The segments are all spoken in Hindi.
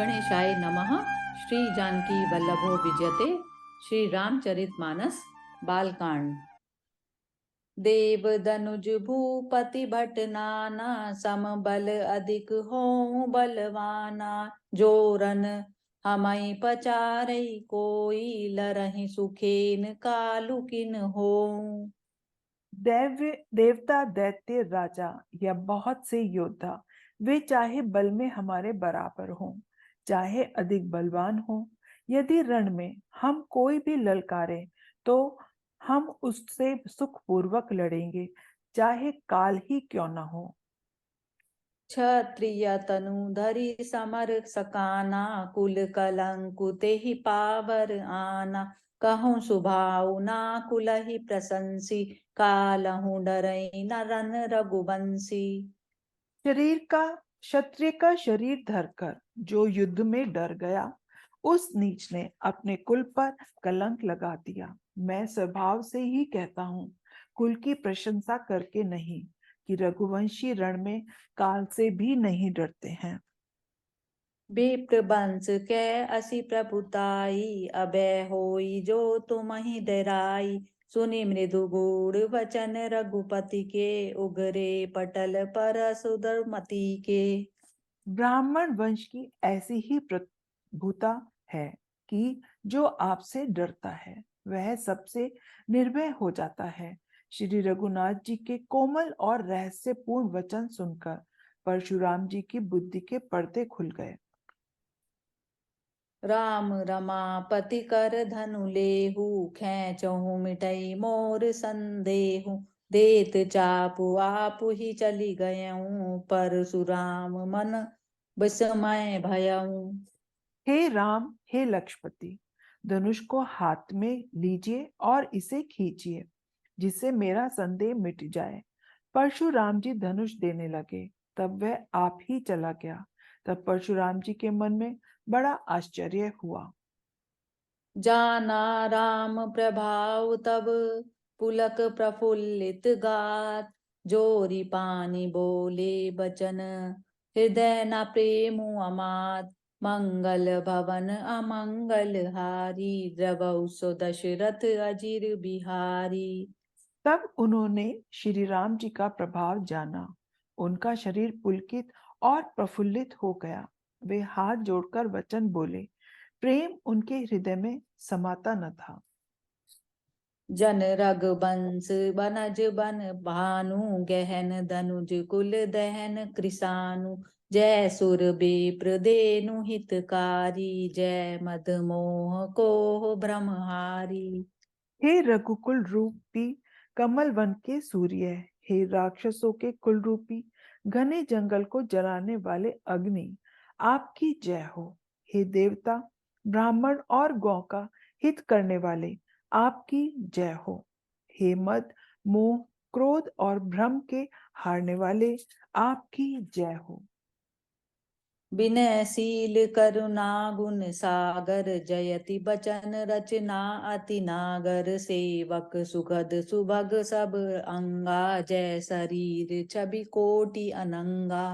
गणेशाय नमः। श्री जानकी वल्लभो विजयते। श्री रामचरितमानस बालकांड। देव दनुज भूपति भट नाना, सम बल अधिक हों बलवाना। जोरन हमई पचारई कोई, लरहि सुखेन कालु किन हों। देवता, दैत्य, राजा या बहुत से योद्धा, वे चाहे बल में हमारे बराबर हों, चाहे अधिक बलवान हों, यदि रण में हम कोई भी ललकारें तो हम उससे सुखपूर्वक लड़ेंगे, चाहे काल ही क्यों न हो। क्षत्रिय तनु धरि समर सकाना, कुल कलंकु तेहि पावर आना। कहूँ सुभाउ ना कुलहि प्रशंसी, कालहु डरई न रन रघुवंशी। क्षत्रिय का शरीर धरकर जो युद्ध में डर गया, उस नीच ने अपने कुल पर कलंक लगा दिया। मैं स्वभाव से ही कहता हूँ, कुल की प्रशंसा करके नहीं, कि रघुवंशी रण में काल से भी नहीं डरते हैं। विप्र वंश कै असी प्रभुताई, अभय होई जो तुमहि डराई। सुनि मृदु गूढ़ वचन रघुपति के, उगरे पटल पर सुधरमति के। ब्राह्मण वंश की ऐसी ही प्रभुता है कि जो आपसे डरता है वह सबसे निर्भय हो जाता है। श्री रघुनाथ जी के कोमल और रहस्यपूर्ण वचन सुनकर परशुराम जी की बुद्धि के पर्दे खुल गए। राम रमापति कर धनु लेहु, खेचहु मिटई मोर संदेहु। देत चापु आपु ही चली गयऊँ, परशुराम मन विस्मय भयऊँ। हे राम, हे लक्ष्मणपति, धनुष को हाथ में लीजिए और इसे खींचिए, जिससे मेरा संदेह मिट जाए। परशुराम जी धनुष देने लगे, तब वह आप ही चला गया। तब परशुराम जी के मन में बड़ा आश्चर्य हुआ। जाना राम प्रभाव तब, पुलक प्रफुल्लित गात। जोरी पानी बोले बचन, हृदय न प्रेमु अमात। मंगल भवन अमंगल हारी, द्रवौ सो दशरथ अजिर बिहारी। तब उन्होंने श्री राम जी का प्रभाव जाना। उनका शरीर पुलकित और प्रफुल्लित हो गया। वे हाथ जोड़कर वचन बोले। प्रेम उनके हृदय में समाता न था। जन रघुवंश बनज बन भानु, गहन धनुज कुल दहन कृसानु। जय सुर विप्र धेनु हितकारी, जय मद मोह को ब्रह्महारी। हे रघुकुल रूपी कमल वन के सूर्य, हे राक्षसों के कुल रूपी घने जंगल को जलाने वाले अग्नि, आपकी जय हो। हे देवता, ब्राह्मण और गौ का हित करने वाले, आपकी जय हो। हे मद, मोह, क्रोध और भ्रम के हारने वाले, आपकी जय हो। विनयशील करुणा गुण सागर, जयति बचन रचना अति नागर। सेवक सुखद सुभग सब अंगा, जय शरीर छवि कोटि अनंगा।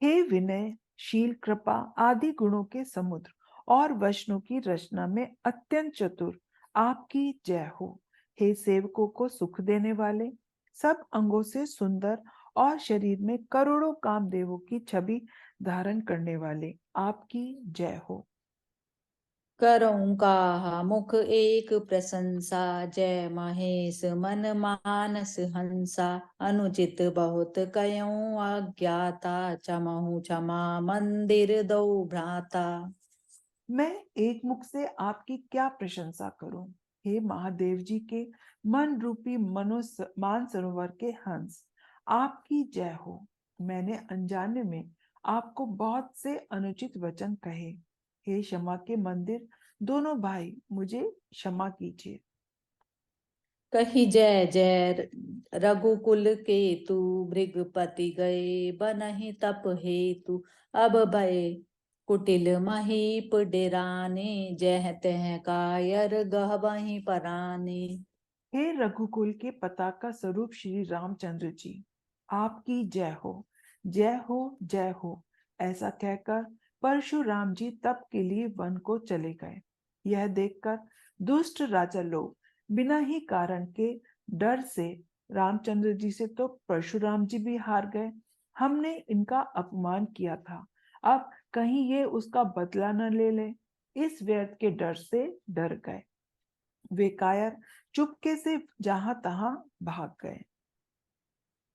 हे विनय, शील, कृपा आदि गुणों के समुद्र और वचनों की रचना में अत्यंत चतुर, आपकी जय हो। हे सेवकों को सुख देने वाले, सब अंगों से सुंदर और शरीर में करोड़ों कामदेवों की छवि धारण करने वाले, आपकी जय हो। करऊं काहा मुख एक प्रशंसा, जय महेश मन मानस हंसा। अनुचित बहुत कयऊं अज्ञाता, क्षमहु क्षमा मंदिर दो भ्राता। मैं एक मुख से आपकी क्या प्रशंसा करूं। हे महादेव जी के मन रूपी मान सरोवर के हंस, आपकी जय हो। मैंने अनजाने में आपको बहुत से अनुचित वचन कहे। हे क्षमा के मंदिर दोनों भाई, मुझे क्षमा कीजिए। कही जय जय रघुकुल केतु, भृगपति गए बनहि तप हेतु। अब भय कुटिल महीप डेराने, जह तह कायर गहबहि पराने। हे रघुकुल के पताका स्वरूप श्री रामचंद्र जी, आपकी जय हो, जय हो, जय हो। ऐसा कहकर परशुराम जी तप के लिए वन को चले गए। यह देखकर दुष्ट राजा लोग बिना ही कारण के डर से रामचंद्र जी से तो परशुराम जी भी हार गए। हमने इनका अपमान किया था, अब कहीं ये उसका बदला न ले ले, इस व्यर्थ के डर से डर गए। वे कायर चुपके से जहां तहां भाग गए।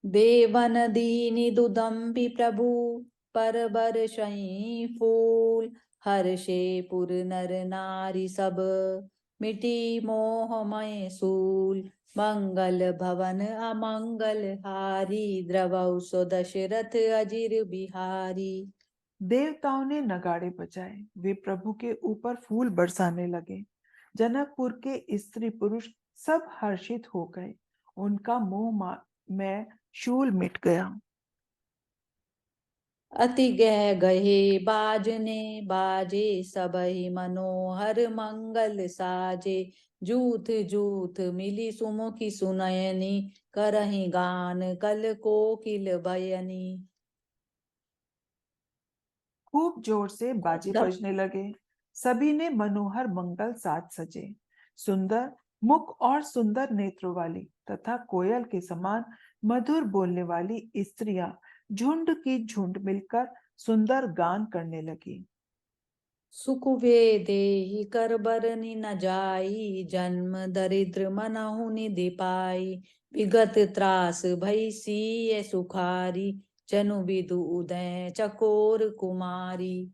देवन दीनि दुदम्बि प्रभु पर बरसई फूल। हर्षे पुर नर नारी सब मिटी मोहमय सूल। मंगल भवन अमंगल हारी द्रवौ सो दशरथ अजिर बिहारी। देवताओं ने नगाड़े बजाए, वे प्रभु के ऊपर फूल बरसाने लगे। जनकपुर के स्त्री पुरुष सब हर्षित हो गए, उनका में शूल मिट गया। अति गह गहे बाजने बाजे सबहि मनोहर मंगल साजे। जूथ जूथ मिली सुमुखी सुनयनी करहि गान कल कोकिल बयनी। खूब जोर से बाजे बजने लगे, सभी ने मनोहर मंगल साज सजे। सुंदर मुख और सुंदर नेत्रों वाली तथा कोयल के समान मधुर बोलने वाली स्त्रियां झुंड की झुंड मिलकर सुंदर गान करने लगी। सुख वे देहि कर बरनि न जाई। जन्म दरिद्र मनहु निधि पाई। विगत त्रास भई सिय सुखारी। जनु विदु उदय चकोर कुमारी।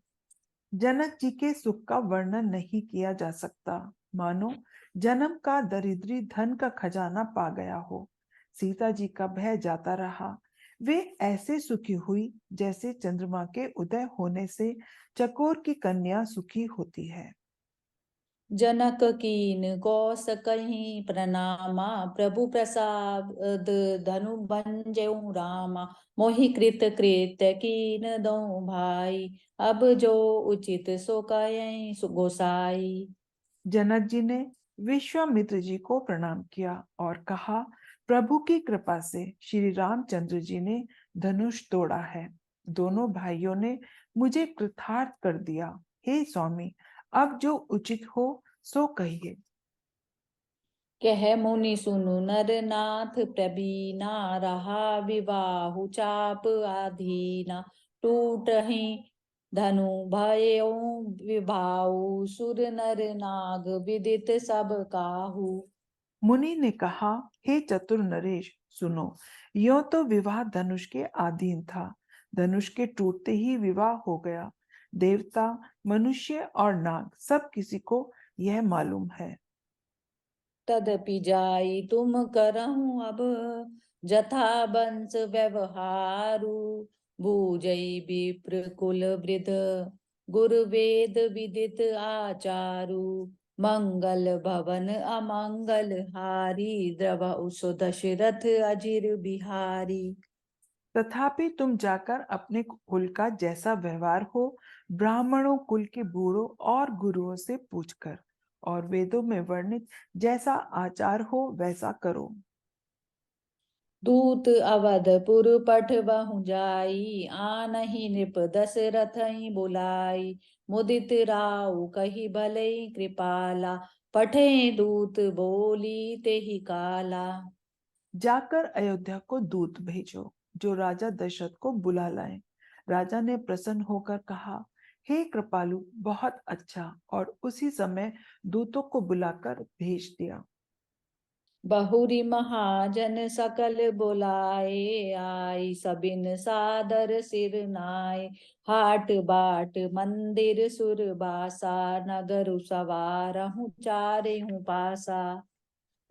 जनक जी के सुख का वर्णन नहीं किया जा सकता, मानो जन्म का दरिद्री धन का खजाना पा गया हो। सीता जी का भय जाता रहा, वे ऐसे सुखी हुई जैसे चंद्रमा के उदय होने से चकोर की कन्या सुखी होती है। जनक कीन कौसकहि प्रणामा। प्रभु प्रसाद धनु भंजऊ रामा। मोहि कृत कृत्य कीन दऊ भाई। अब जो उचित सो कयहि गोसाई। जनक जी ने विश्वामित्र जी को प्रणाम किया और कहा, प्रभु की कृपा से श्री रामचंद्र जी ने धनुष तोड़ा है। दोनों भाइयों ने मुझे कृतार्थ कर दिया। हे स्वामी, अब जो उचित हो सो कहिए। कह मुनि सुनु नर नाथ प्रवीणा। रहा विबाहु चाप आधीना। टूटहि धनु भयो विभाऊ। सुर नर नाग विदित सब काहू। मुनि ने कहा, हे चतुर नरेश, सुनो, यो तो विवाह धनुष के अधीन था। धनुष के टूटते ही विवाह हो गया। देवता, मनुष्य और नाग सब किसी को यह मालूम है। तदपि जाई तुम करहु अब। जथा बंस व्यवहारु। बूझई विप्र कुल वृद्ध। गुरु वेद विदित आचारु। मंगल भवन अमंगल हारी। द्रवहु सो दशरथ अजिर बिहारी। तथापि तुम जाकर अपने कुल का जैसा व्यवहार हो, ब्राह्मणों कुल के बूढ़ों और गुरुओं से पूछकर, और वेदों में वर्णित जैसा आचार हो वैसा करो। दूत अवधपुर पठबहु जाई। आनहि नृप दशरथहि बुलाई। मुदित राउ कहि भलई कृपाला। पठे दूत बोली तेहि काला। जाकर अयोध्या को दूत भेजो, जो राजा दशरथ को बुला लाए। राजा ने प्रसन्न होकर कहा, हे कृपालु, बहुत अच्छा, और उसी समय दूतों को बुलाकर भेज दिया। बहुरी महाजन सकल बुलाए। आई सबिन सादर सिर नाय। हाट बाट मंदिर सुरबासा। नगर सवारहु चारहु पासा।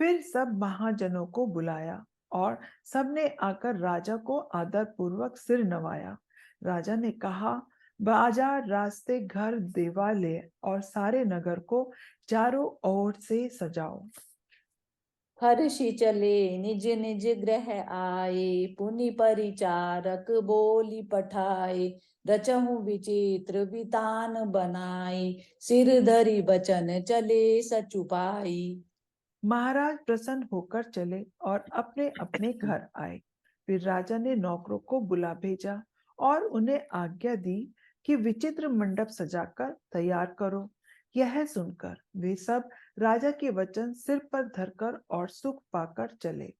फिर सब महाजनों को बुलाया और सबने आकर राजा को आदर पूर्वक सिर नवाया। राजा ने कहा, बाजार, रास्ते, घर, देवालय और सारे नगर को चारों ओर से सजाओ। हर्षि चले निज निज ग्रह आए। पुनि परिचारक बोली पठाए। रचहु विचित्र वितान बनाई। सिर धरि बचन चले सचुपाई। महाराज प्रसन्न होकर चले और अपने अपने घर आए। फिर राजा ने नौकरों को बुला भेजा और उन्हें आज्ञा दी, कि विचित्र मंडप सजाकर तैयार करो। यह सुनकर वे सब राजा के वचन सिर पर धरकर और सुख पाकर चले।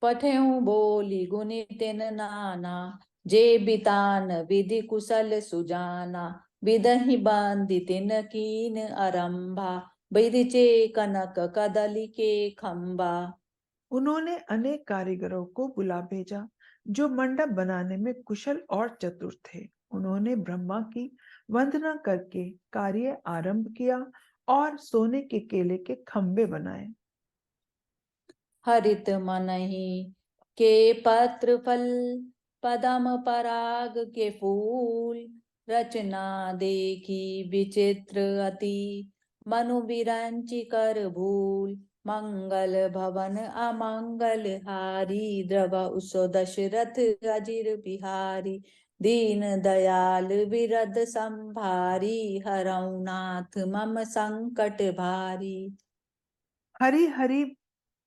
पठेऊ बोली गुनी तिन नाना, जे बितान विधि कुशल सुजाना, विदहि बांधि तिन कीन अरंभा, बिरिचे कनक कदली के खंबा। उन्होंने अनेक कारीगरों को बुला भेजा जो मंडप बनाने में कुशल और चतुर थे। उन्होंने ब्रह्मा की वंदना करके कार्य आरंभ किया और सोने के केले के खंबे बनाए। हरित मनहि के पत्र फल, पदम पराग के फूल, रचना देखी विचित्र अति, मनु बिरंचि कर भूल। मंगल भवन अमंगल हारी, द्रव उसो दशरथ अजिर बिहारी। दीन दयाल विरद संभारी, हरऊ नाथ मम संकट भारी। हरी हरी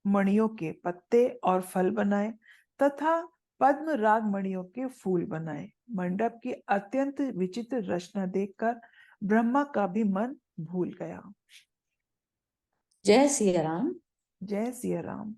मणियों के पत्ते और फल बनाए तथा पद्म राग मणियों के फूल बनाए। मंडप की अत्यंत विचित्र रचना देखकर ब्रह्मा का भी मन भूल गया। जय सिया राम। जय सिया राम।